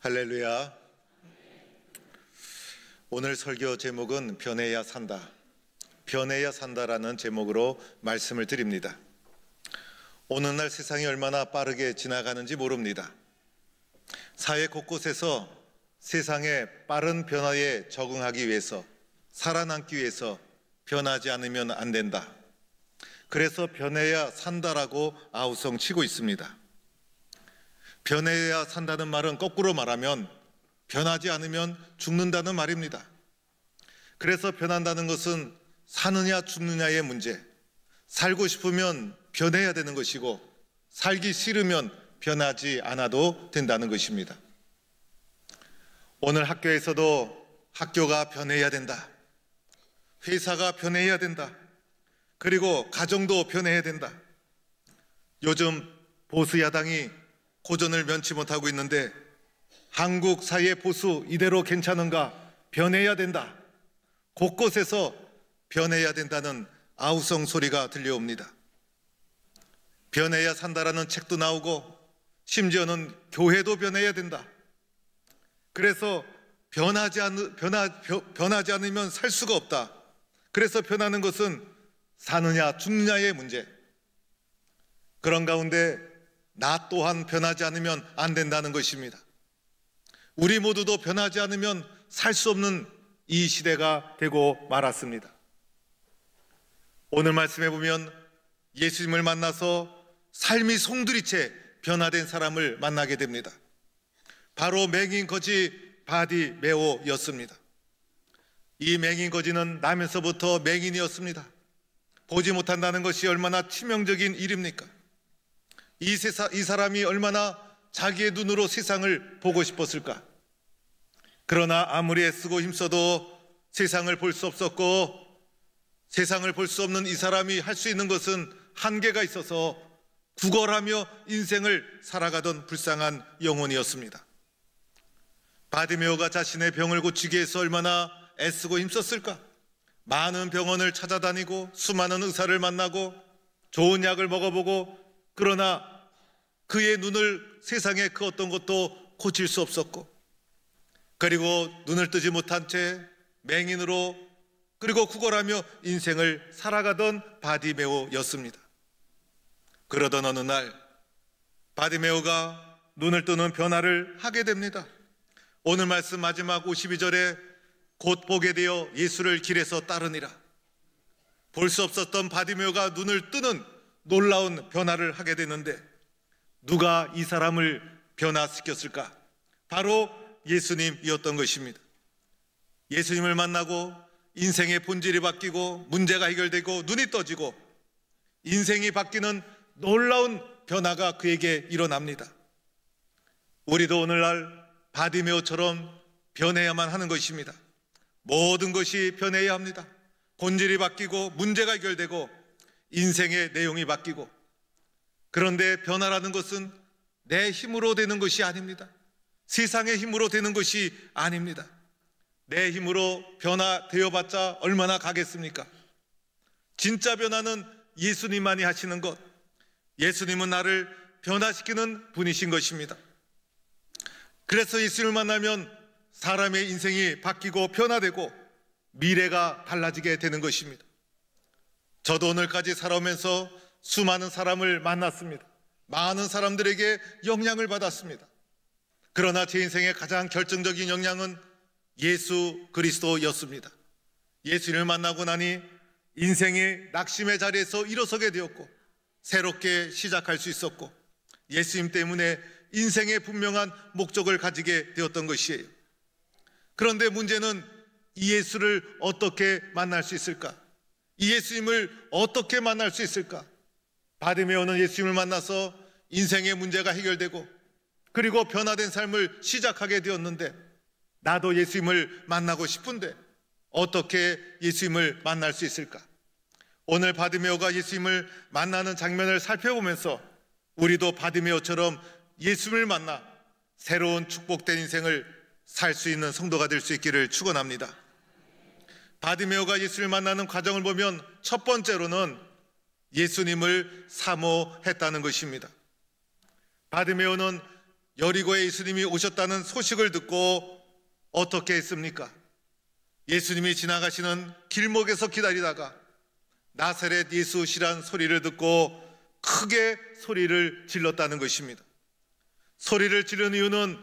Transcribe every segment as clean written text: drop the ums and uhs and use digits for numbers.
할렐루야. 오늘 설교 제목은 변해야 산다. 변해야 산다라는 제목으로 말씀을 드립니다. 오늘날 세상이 얼마나 빠르게 지나가는지 모릅니다. 사회 곳곳에서 세상의 빠른 변화에 적응하기 위해서, 살아남기 위해서 변하지 않으면 안 된다. 그래서 변해야 산다라고 아우성치고 있습니다. 변해야 산다는 말은 거꾸로 말하면 변하지 않으면 죽는다는 말입니다. 그래서 변한다는 것은 사느냐 죽느냐의 문제, 살고 싶으면 변해야 되는 것이고 살기 싫으면 변하지 않아도 된다는 것입니다. 오늘 학교에서도 학교가 변해야 된다, 회사가 변해야 된다, 그리고 가정도 변해야 된다. 요즘 보수 야당이 고전을 면치 못하고 있는데 한국 사회 보수 이대로 괜찮은가? 변해야 된다. 곳곳에서 변해야 된다는 아우성 소리가 들려옵니다. 변해야 산다라는 책도 나오고 심지어는 교회도 변해야 된다. 그래서 변하지 않으면 살 수가 없다. 그래서 변하는 것은 사느냐 죽느냐의 문제. 그런 가운데 나 또한 변하지 않으면 안 된다는 것입니다. 우리 모두도 변하지 않으면 살 수 없는 이 시대가 되고 말았습니다. 오늘 말씀해 보면 예수님을 만나서 삶이 송두리째 변화된 사람을 만나게 됩니다. 바로 맹인 거지 바디메오였습니다. 이 맹인 거지는 나면서부터 맹인이었습니다. 보지 못한다는 것이 얼마나 치명적인 일입니까? 이 사람이 얼마나 자기의 눈으로 세상을 보고 싶었을까? 그러나 아무리 애쓰고 힘써도 세상을 볼 수 없었고, 세상을 볼 수 없는 이 사람이 할 수 있는 것은 한계가 있어서 구걸하며 인생을 살아가던 불쌍한 영혼이었습니다. 바디메오가 자신의 병을 고치기 위해서 얼마나 애쓰고 힘썼을까? 많은 병원을 찾아다니고 수많은 의사를 만나고 좋은 약을 먹어보고, 그러나 그의 눈을 세상의 그 어떤 것도 고칠 수 없었고, 그리고 눈을 뜨지 못한 채 맹인으로 그리고 구걸하며 인생을 살아가던 바디메오였습니다. 그러던 어느 날 바디메오가 눈을 뜨는 변화를 하게 됩니다. 오늘 말씀 마지막 52절에 곧 보게 되어 예수를 길에서 따르니라. 볼 수 없었던 바디메오가 눈을 뜨는 놀라운 변화를 하게 되는데, 누가 이 사람을 변화시켰을까? 바로 예수님이었던 것입니다. 예수님을 만나고 인생의 본질이 바뀌고 문제가 해결되고 눈이 떠지고 인생이 바뀌는 놀라운 변화가 그에게 일어납니다. 우리도 오늘날 바디메오처럼 변해야만 하는 것입니다. 모든 것이 변해야 합니다. 본질이 바뀌고 문제가 해결되고 인생의 내용이 바뀌고. 그런데 변화라는 것은 내 힘으로 되는 것이 아닙니다. 세상의 힘으로 되는 것이 아닙니다. 내 힘으로 변화되어봤자 얼마나 가겠습니까? 진짜 변화는 예수님만이 하시는 것. 예수님은 나를 변화시키는 분이신 것입니다. 그래서 예수님을 만나면 사람의 인생이 바뀌고 변화되고 미래가 달라지게 되는 것입니다. 저도 오늘까지 살아오면서 수많은 사람을 만났습니다. 많은 사람들에게 영향을 받았습니다. 그러나 제 인생의 가장 결정적인 영향은 예수 그리스도였습니다. 예수님을 만나고 나니 인생의 낙심의 자리에서 일어서게 되었고 새롭게 시작할 수 있었고 예수님 때문에 인생의 분명한 목적을 가지게 되었던 것이에요. 그런데 문제는 이 예수를 어떻게 만날 수 있을까? 이 예수님을 어떻게 만날 수 있을까? 바디메오는 예수님을 만나서 인생의 문제가 해결되고 그리고 변화된 삶을 시작하게 되었는데, 나도 예수님을 만나고 싶은데 어떻게 예수님을 만날 수 있을까? 오늘 바디메오가 예수님을 만나는 장면을 살펴보면서 우리도 바디메오처럼 예수님을 만나 새로운 축복된 인생을 살 수 있는 성도가 될 수 있기를 축원합니다. 바디메오가 예수님을 만나는 과정을 보면 첫 번째로는 예수님을 사모했다는 것입니다. 바디메오는 여리고에 예수님이 오셨다는 소식을 듣고 어떻게 했습니까? 예수님이 지나가시는 길목에서 기다리다가 나사렛 예수시란 소리를 듣고 크게 소리를 질렀다는 것입니다. 소리를 지른 이유는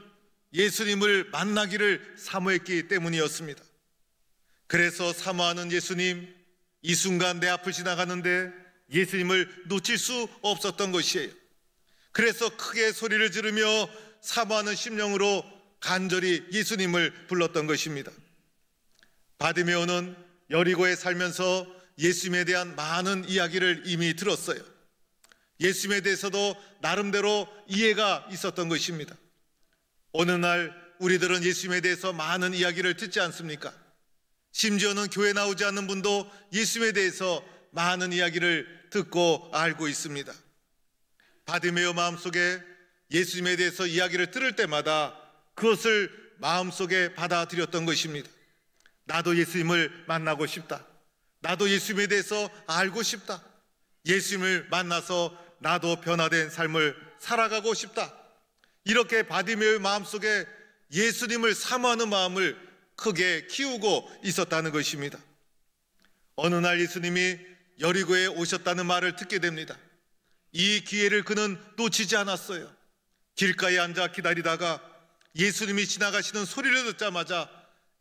예수님을 만나기를 사모했기 때문이었습니다. 그래서 사모하는 예수님, 이 순간 내 앞을 지나가는데 예수님을 놓칠 수 없었던 것이에요. 그래서 크게 소리를 지르며 사모하는 심령으로 간절히 예수님을 불렀던 것입니다. 바디메오는 여리고에 살면서 예수님에 대한 많은 이야기를 이미 들었어요. 예수님에 대해서도 나름대로 이해가 있었던 것입니다. 어느 날 우리들은 예수님에 대해서 많은 이야기를 듣지 않습니까? 심지어는 교회 나오지 않는 분도 예수님에 대해서 많은 이야기를 듣고 알고 있습니다. 바디메오 마음속에 예수님에 대해서 이야기를 들을 때마다 그것을 마음속에 받아들였던 것입니다. 나도 예수님을 만나고 싶다. 나도 예수님에 대해서 알고 싶다. 예수님을 만나서 나도 변화된 삶을 살아가고 싶다. 이렇게 바디메오의 마음속에 예수님을 사모하는 마음을 크게 키우고 있었다는 것입니다. 어느 날 예수님이 여리고에 오셨다는 말을 듣게 됩니다. 이 기회를 그는 놓치지 않았어요. 길가에 앉아 기다리다가 예수님이 지나가시는 소리를 듣자마자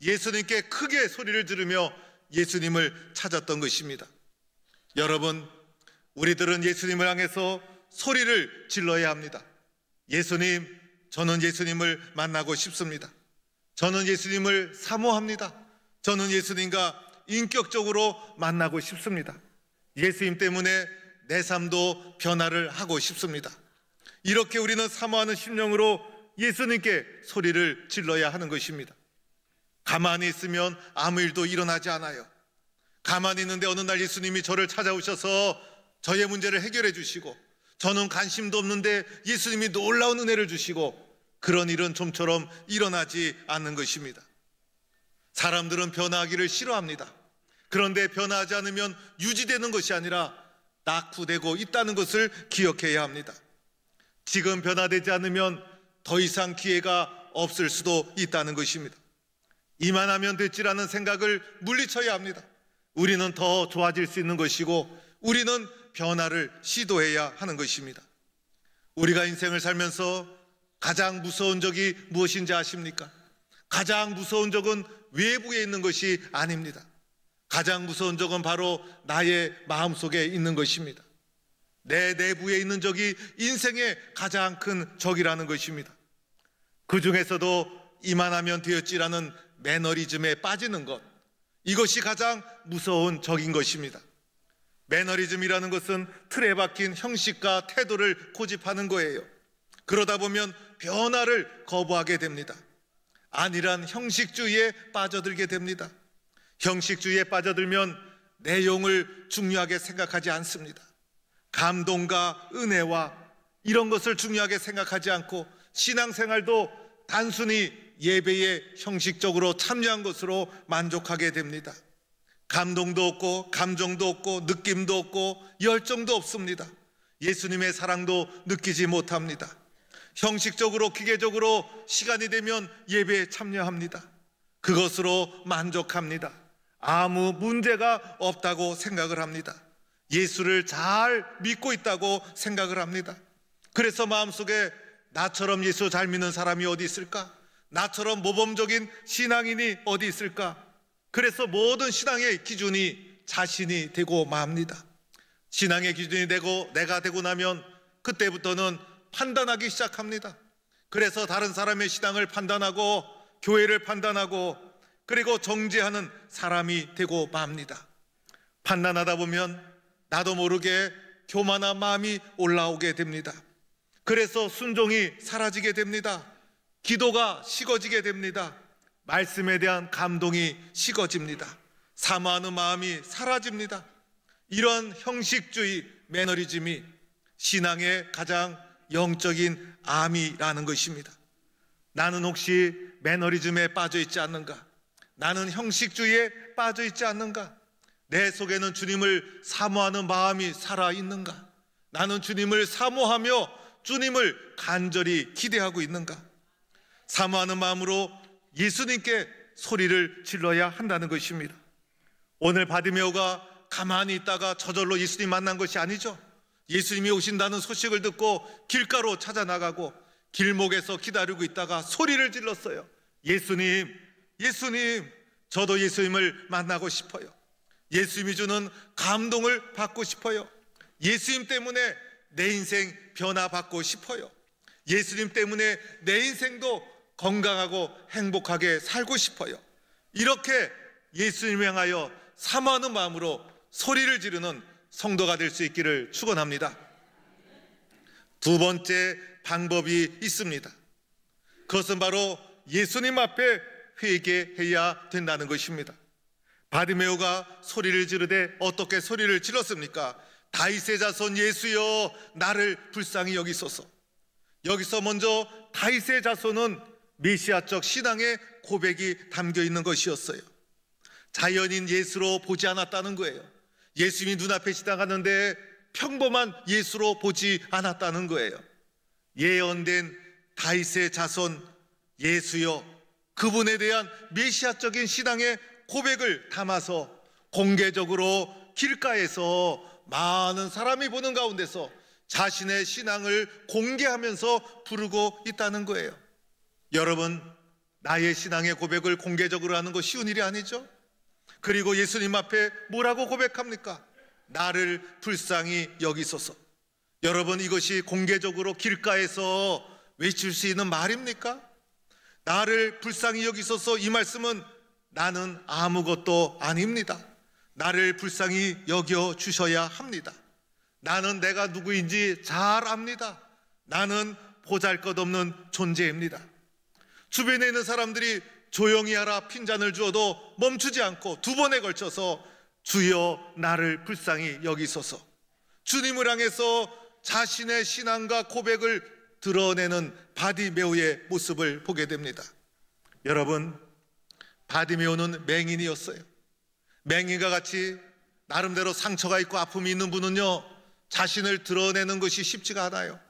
예수님께 크게 소리를 지르며 예수님을 찾았던 것입니다. 여러분, 우리들은 예수님을 향해서 소리를 질러야 합니다. 예수님, 저는 예수님을 만나고 싶습니다. 저는 예수님을 사모합니다. 저는 예수님과 인격적으로 만나고 싶습니다. 예수님 때문에 내 삶도 변화를 하고 싶습니다. 이렇게 우리는 사모하는 심령으로 예수님께 소리를 질러야 하는 것입니다. 가만히 있으면 아무 일도 일어나지 않아요. 가만히 있는데 어느 날 예수님이 저를 찾아오셔서 저의 문제를 해결해 주시고, 저는 관심도 없는데 예수님이 놀라운 은혜를 주시고, 그런 일은 좀처럼 일어나지 않는 것입니다. 사람들은 변화하기를 싫어합니다. 그런데 변화하지 않으면 유지되는 것이 아니라 낙후되고 있다는 것을 기억해야 합니다. 지금 변화되지 않으면 더 이상 기회가 없을 수도 있다는 것입니다. 이만하면 됐지라는 생각을 물리쳐야 합니다. 우리는 더 좋아질 수 있는 것이고 우리는 변화를 시도해야 하는 것입니다. 우리가 인생을 살면서 가장 무서운 적이 무엇인지 아십니까? 가장 무서운 적은 외부에 있는 것이 아닙니다. 가장 무서운 적은 바로 나의 마음속에 있는 것입니다. 내 내부에 있는 적이 인생의 가장 큰 적이라는 것입니다. 그 중에서도 이만하면 되었지라는 매너리즘에 빠지는 것, 이것이 가장 무서운 적인 것입니다. 매너리즘이라는 것은 틀에 박힌 형식과 태도를 고집하는 거예요. 그러다 보면 변화를 거부하게 됩니다. 안일한 형식주의에 빠져들게 됩니다. 형식주의에 빠져들면 내용을 중요하게 생각하지 않습니다. 감동과 은혜와 이런 것을 중요하게 생각하지 않고 신앙생활도 단순히 예배에 형식적으로 참여한 것으로 만족하게 됩니다. 감동도 없고 감정도 없고 느낌도 없고 열정도 없습니다. 예수님의 사랑도 느끼지 못합니다. 형식적으로 기계적으로 시간이 되면 예배에 참여합니다. 그것으로 만족합니다. 아무 문제가 없다고 생각을 합니다. 예수를 잘 믿고 있다고 생각을 합니다. 그래서 마음속에 나처럼 예수 잘 믿는 사람이 어디 있을까? 나처럼 모범적인 신앙인이 어디 있을까? 그래서 모든 신앙의 기준이 자신이 되고 맙니다. 신앙의 기준이 되고 내가 되고 나면 그때부터는 판단하기 시작합니다. 그래서 다른 사람의 신앙을 판단하고 교회를 판단하고 그리고 정죄하는 사람이 되고 맙니다. 판단하다 보면 나도 모르게 교만한 마음이 올라오게 됩니다. 그래서 순종이 사라지게 됩니다. 기도가 식어지게 됩니다. 말씀에 대한 감동이 식어집니다. 사모하는 마음이 사라집니다. 이런 형식주의 매너리즘이 신앙의 가장 영적인 암이라는 것입니다. 나는 혹시 매너리즘에 빠져 있지 않는가? 나는 형식주의에 빠져 있지 않는가? 내 속에는 주님을 사모하는 마음이 살아있는가? 나는 주님을 사모하며 주님을 간절히 기대하고 있는가? 사모하는 마음으로 예수님께 소리를 질러야 한다는 것입니다. 오늘 바디메오가 가만히 있다가 저절로 예수님 만난 것이 아니죠. 예수님이 오신다는 소식을 듣고 길가로 찾아 나가고 길목에서 기다리고 있다가 소리를 질렀어요. 예수님, 예수님, 저도 예수님을 만나고 싶어요. 예수님이 주는 감동을 받고 싶어요. 예수님 때문에 내 인생 변화받고 싶어요. 예수님 때문에 내 인생도 건강하고 행복하게 살고 싶어요. 이렇게 예수님을 향하여 사모하는 마음으로 소리를 지르는 성도가 될 수 있기를 축원합니다. 두 번째 방법이 있습니다. 그것은 바로 예수님 앞에 회개해야 된다는 것입니다. 바디메오가 소리를 지르되 어떻게 소리를 질렀습니까? 다윗의 자손 예수여, 나를 불쌍히 여기소서. 여기서 먼저 다윗의 자손은 메시아적 신앙의 고백이 담겨 있는 것이었어요. 자연인 예수로 보지 않았다는 거예요. 예수님이 눈앞에 지나가는데 평범한 예수로 보지 않았다는 거예요. 예언된 다윗의 자손 예수여, 그분에 대한 메시아적인 신앙의 고백을 담아서 공개적으로 길가에서 많은 사람이 보는 가운데서 자신의 신앙을 공개하면서 부르고 있다는 거예요. 여러분, 나의 신앙의 고백을 공개적으로 하는 거 쉬운 일이 아니죠. 그리고 예수님 앞에 뭐라고 고백합니까? 나를 불쌍히 여기소서. 여러분, 이것이 공개적으로 길가에서 외칠 수 있는 말입니까? 나를 불쌍히 여기소서, 이 말씀은 나는 아무것도 아닙니다. 나를 불쌍히 여겨 주셔야 합니다. 나는 내가 누구인지 잘 압니다. 나는 보잘것없는 존재입니다. 주변에 있는 사람들이 조용히 하라 핀잔을 주어도 멈추지 않고 두 번에 걸쳐서 주여 나를 불쌍히 여기소서, 주님을 향해서 자신의 신앙과 고백을 드러내는 바디메오의 모습을 보게 됩니다. 여러분, 바디메오는 맹인이었어요. 맹인과 같이 나름대로 상처가 있고 아픔이 있는 분은요, 자신을 드러내는 것이 쉽지가 않아요.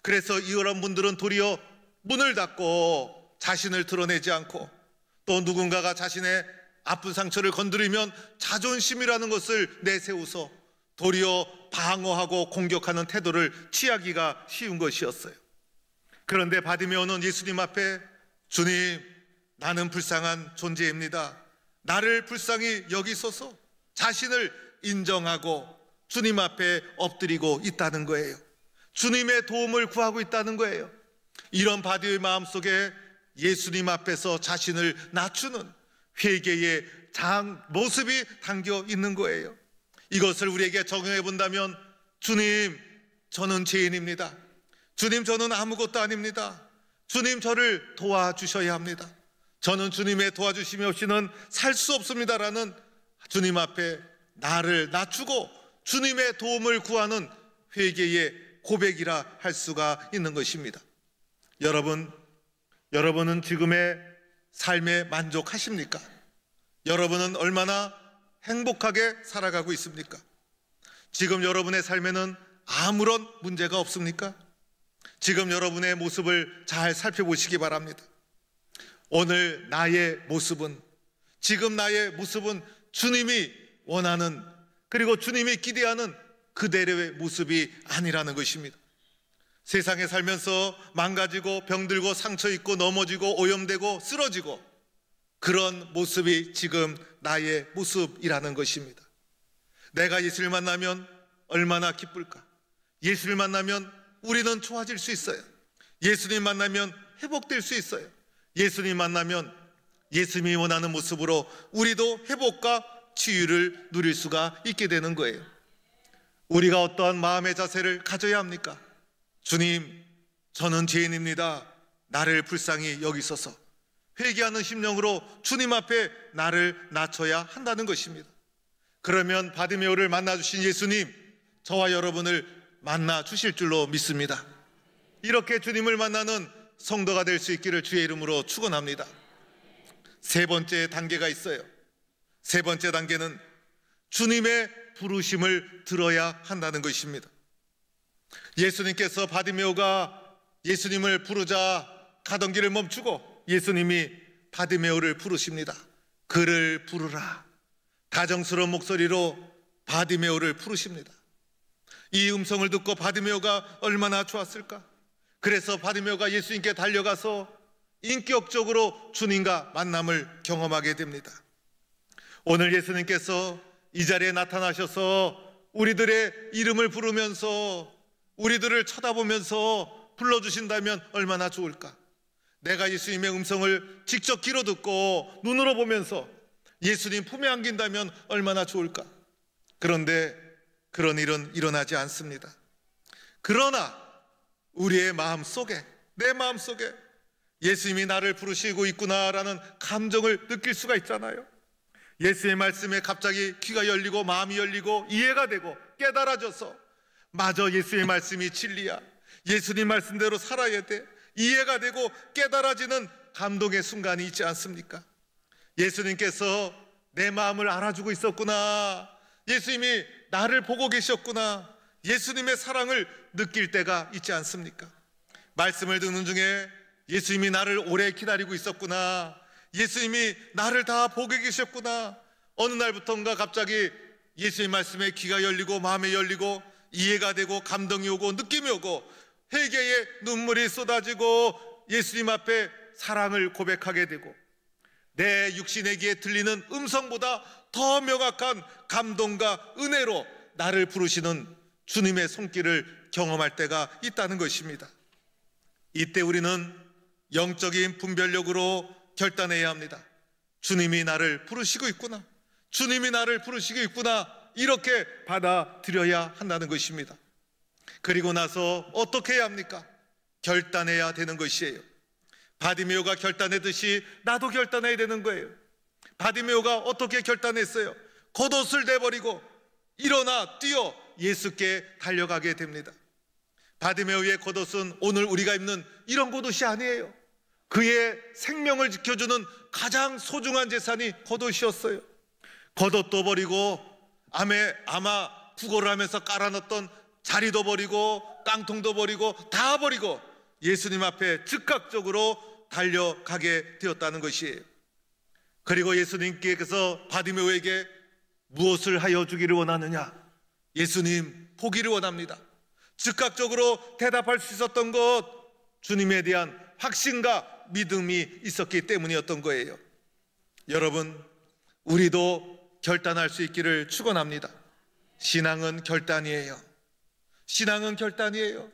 그래서 이런 분들은 도리어 문을 닫고 자신을 드러내지 않고, 또 누군가가 자신의 아픈 상처를 건드리면 자존심이라는 것을 내세워서 도리어 방어하고 공격하는 태도를 취하기가 쉬운 것이었어요. 그런데 바디메오는 예수님 앞에 주님, 나는 불쌍한 존재입니다. 나를 불쌍히 여기소서, 자신을 인정하고 주님 앞에 엎드리고 있다는 거예요. 주님의 도움을 구하고 있다는 거예요. 이런 바디의 마음속에 예수님 앞에서 자신을 낮추는 회개의 모습이 담겨 있는 거예요. 이것을 우리에게 적용해 본다면, 주님, 저는 죄인입니다. 주님, 저는 아무것도 아닙니다. 주님, 저를 도와주셔야 합니다. 저는 주님의 도와주심이 없이는 살 수 없습니다라는 주님 앞에 나를 낮추고 주님의 도움을 구하는 회개의 고백이라 할 수가 있는 것입니다. 여러분은 지금의 삶에 만족하십니까? 여러분은 얼마나 행복하게 살아가고 있습니까? 지금 여러분의 삶에는 아무런 문제가 없습니까? 지금 여러분의 모습을 잘 살펴보시기 바랍니다. 오늘 나의 모습은, 지금 나의 모습은 주님이 원하는, 그리고 주님이 기대하는 그대로의 모습이 아니라는 것입니다. 세상에 살면서 망가지고 병들고 상처 입고 넘어지고 오염되고 쓰러지고, 그런 모습이 지금 나의 모습이라는 것입니다. 내가 예수를 만나면 얼마나 기쁠까? 예수를 만나면 우리는 좋아질 수 있어요. 예수님 만나면 회복될 수 있어요. 예수님 만나면 예수님이 원하는 모습으로 우리도 회복과 치유를 누릴 수가 있게 되는 거예요. 우리가 어떠한 마음의 자세를 가져야 합니까? 주님, 저는 죄인입니다. 나를 불쌍히 여기소서. 회개하는 심령으로 주님 앞에 나를 낮춰야 한다는 것입니다. 그러면 바디메오를 만나주신 예수님, 저와 여러분을 만나 주실 줄로 믿습니다. 이렇게 주님을 만나는 성도가 될 수 있기를 주의 이름으로 축원합니다. 세 번째 단계가 있어요. 세 번째 단계는 주님의 부르심을 들어야 한다는 것입니다. 예수님께서 바디메오가 예수님을 부르자 가던 길을 멈추고 예수님이 바디메오를 부르십니다. 그를 부르라. 다정스러운 목소리로 바디메오를 부르십니다. 이 음성을 듣고 바디메오가 얼마나 좋았을까? 그래서 바디메오가 예수님께 달려가서 인격적으로 주님과 만남을 경험하게 됩니다. 오늘 예수님께서 이 자리에 나타나셔서 우리들의 이름을 부르면서 우리들을 쳐다보면서 불러주신다면 얼마나 좋을까? 내가 예수님의 음성을 직접 귀로 듣고 눈으로 보면서 예수님 품에 안긴다면 얼마나 좋을까? 그런데 그런 일은 일어나지 않습니다. 그러나 우리의 마음속에, 내 마음속에 예수님이 나를 부르시고 있구나라는 감정을 느낄 수가 있잖아요. 예수의 말씀에 갑자기 귀가 열리고 마음이 열리고 이해가 되고 깨달아져서 맞아, 예수의 말씀이 진리야, 예수님 말씀대로 살아야 돼, 이해가 되고 깨달아지는 감동의 순간이 있지 않습니까? 예수님께서 내 마음을 알아주고 있었구나, 예수님이 나를 보고 계셨구나, 예수님의 사랑을 느낄 때가 있지 않습니까? 말씀을 듣는 중에 예수님이 나를 오래 기다리고 있었구나, 예수님이 나를 다 보고 계셨구나, 어느 날부턴가 갑자기 예수님 말씀에 귀가 열리고 마음이 열리고 이해가 되고 감동이 오고 느낌이 오고 회개의 눈물이 쏟아지고 예수님 앞에 사랑을 고백하게 되고 내 육신의 귀에 들리는 음성보다 더 명확한 감동과 은혜로 나를 부르시는 주님의 손길을 경험할 때가 있다는 것입니다. 이때 우리는 영적인 분별력으로 결단해야 합니다. 주님이 나를 부르시고 있구나, 주님이 나를 부르시고 있구나, 이렇게 받아들여야 한다는 것입니다. 그리고 나서 어떻게 해야 합니까? 결단해야 되는 것이에요. 바디메오가 결단했듯이 나도 결단해야 되는 거예요. 바디메오가 어떻게 결단했어요? 겉옷을 내버리고 일어나 뛰어 예수께 달려가게 됩니다. 바디메오의 겉옷은 오늘 우리가 입는 이런 겉옷이 아니에요. 그의 생명을 지켜주는 가장 소중한 재산이 겉옷이었어요. 겉옷도 버리고 아마 구걸을 하면서 깔아놨던 자리도 버리고 깡통도 버리고 다 버리고 예수님 앞에 즉각적으로 달려가게 되었다는 것이에요. 그리고 예수님께서 바디메오에게 무엇을 하여 주기를 원하느냐? 예수님, 보기를 원합니다. 즉각적으로 대답할 수 있었던 것, 주님에 대한 확신과 믿음이 있었기 때문이었던 거예요. 여러분, 우리도 결단할 수 있기를 축원합니다. 신앙은 결단이에요. 신앙은 결단이에요.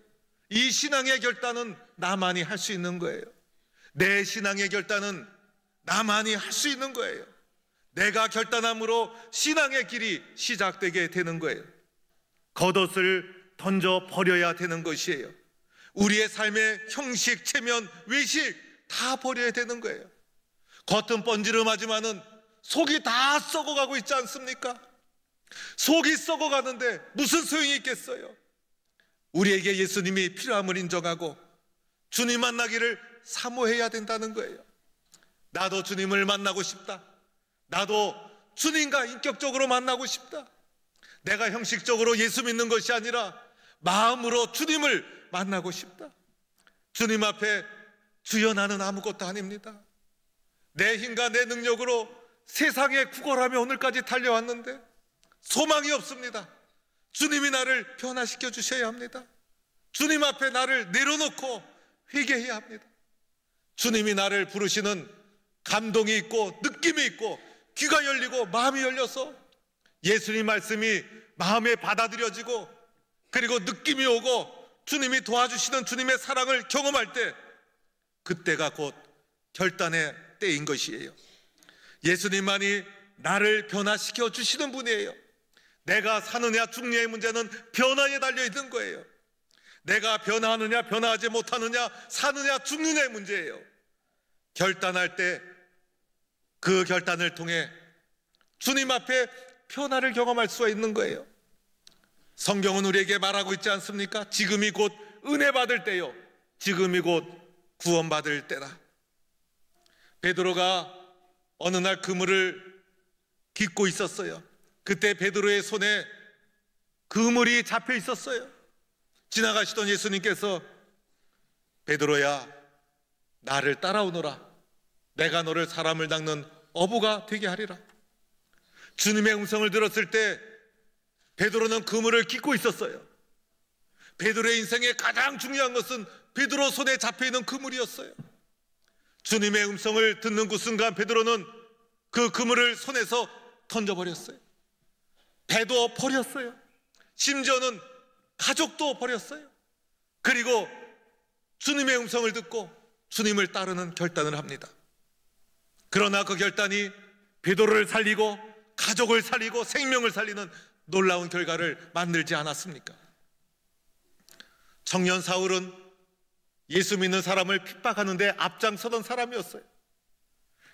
이 신앙의 결단은 나만이 할 수 있는 거예요. 내 신앙의 결단은 나만이 할 수 있는 거예요. 내가 결단함으로 신앙의 길이 시작되게 되는 거예요. 겉옷을 던져 버려야 되는 것이에요. 우리의 삶의 형식, 체면, 외식 다 버려야 되는 거예요. 겉은 번지름하지만은 속이 다 썩어가고 있지 않습니까? 속이 썩어가는데 무슨 소용이 있겠어요? 우리에게 예수님이 필요함을 인정하고 주님 만나기를 사모해야 된다는 거예요. 나도 주님을 만나고 싶다. 나도 주님과 인격적으로 만나고 싶다. 내가 형식적으로 예수 믿는 것이 아니라 마음으로 주님을 만나고 싶다. 주님 앞에 주여, 나는 아무것도 아닙니다. 내 힘과 내 능력으로 세상에 구걸하며 오늘까지 달려왔는데 소망이 없습니다. 주님이 나를 변화시켜 주셔야 합니다. 주님 앞에 나를 내려놓고 회개해야 합니다. 주님이 나를 부르시는 감동이 있고 느낌이 있고 귀가 열리고 마음이 열려서 예수님 말씀이 마음에 받아들여지고 그리고 느낌이 오고 주님이 도와주시는 주님의 사랑을 경험할 때, 그때가 곧 결단의 때인 것이에요. 예수님만이 나를 변화시켜 주시는 분이에요. 내가 사느냐 죽느냐의 문제는 변화에 달려 있는 거예요. 내가 변화하느냐 변화하지 못하느냐, 사느냐 죽느냐의 문제예요. 결단할 때 그 결단을 통해 주님 앞에 변화를 경험할 수가 있는 거예요. 성경은 우리에게 말하고 있지 않습니까? 지금이 곧 은혜 받을 때요, 지금이 곧 구원받을 때라. 베드로가 어느 날 그물을 깃고 있었어요. 그때 베드로의 손에 그물이 잡혀 있었어요. 지나가시던 예수님께서 베드로야, 나를 따라오너라. 내가 너를 사람을 낚는 어부가 되게 하리라. 주님의 음성을 들었을 때 베드로는 그물을 깃고 있었어요. 베드로의 인생에 가장 중요한 것은 베드로 손에 잡혀있는 그물이었어요. 주님의 음성을 듣는 그 순간 베드로는 그 그물을 손에서 던져버렸어요. 배도 버렸어요. 심지어는 가족도 버렸어요. 그리고 주님의 음성을 듣고 주님을 따르는 결단을 합니다. 그러나 그 결단이 베드로를 살리고 가족을 살리고 생명을 살리는 놀라운 결과를 만들지 않았습니까? 청년 사울은 예수 믿는 사람을 핍박하는데 앞장서던 사람이었어요.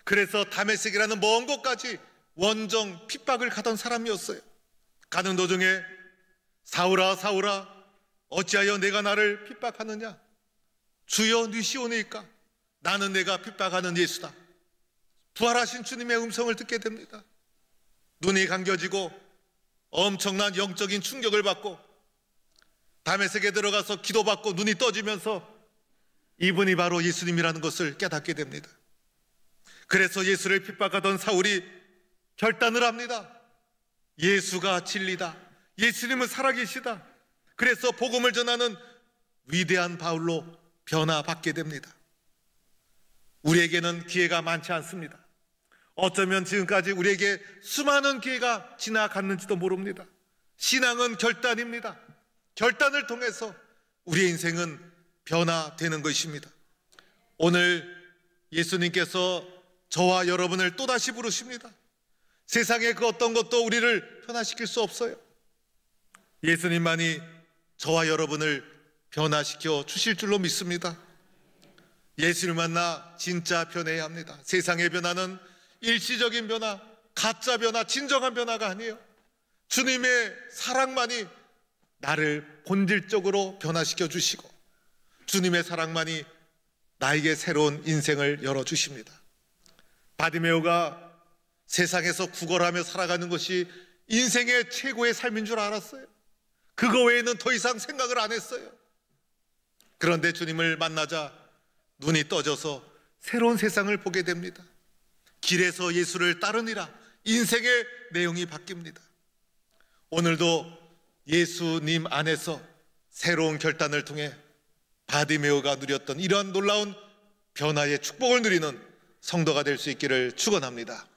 그래서 다메섹이라는 먼 곳까지 원정 핍박을 가던 사람이었어요. 가는 도중에 사울아 사울아 어찌하여 내가 나를 핍박하느냐? 주여 니시오니까 나는 내가 핍박하는 예수다. 부활하신 주님의 음성을 듣게 됩니다. 눈이 감겨지고 엄청난 영적인 충격을 받고 다메섹에 들어가서 기도받고 눈이 떠지면서 이분이 바로 예수님이라는 것을 깨닫게 됩니다. 그래서 예수를 핍박하던 사울이 결단을 합니다. 예수가 진리다. 예수님은 살아계시다. 그래서 복음을 전하는 위대한 바울로 변화받게 됩니다. 우리에게는 기회가 많지 않습니다. 어쩌면 지금까지 우리에게 수많은 기회가 지나갔는지도 모릅니다. 신앙은 결단입니다. 결단을 통해서 우리의 인생은 변화되는 것입니다. 오늘 예수님께서 저와 여러분을 또다시 부르십니다. 세상의 그 어떤 것도 우리를 변화시킬 수 없어요. 예수님만이 저와 여러분을 변화시켜 주실 줄로 믿습니다. 예수를 만나 진짜 변해야 합니다. 세상의 변화는 일시적인 변화, 가짜 변화, 진정한 변화가 아니에요. 주님의 사랑만이 나를 본질적으로 변화시켜 주시고 주님의 사랑만이 나에게 새로운 인생을 열어주십니다. 바디메오가 세상에서 구걸하며 살아가는 것이 인생의 최고의 삶인 줄 알았어요. 그거 외에는 더 이상 생각을 안 했어요. 그런데 주님을 만나자 눈이 떠져서 새로운 세상을 보게 됩니다. 길에서 예수를 따르니라 인생의 내용이 바뀝니다. 오늘도 예수님 안에서 새로운 결단을 통해 바디메오가 누렸던 이러한 놀라운 변화의 축복을 누리는 성도가 될 수 있기를 축원합니다.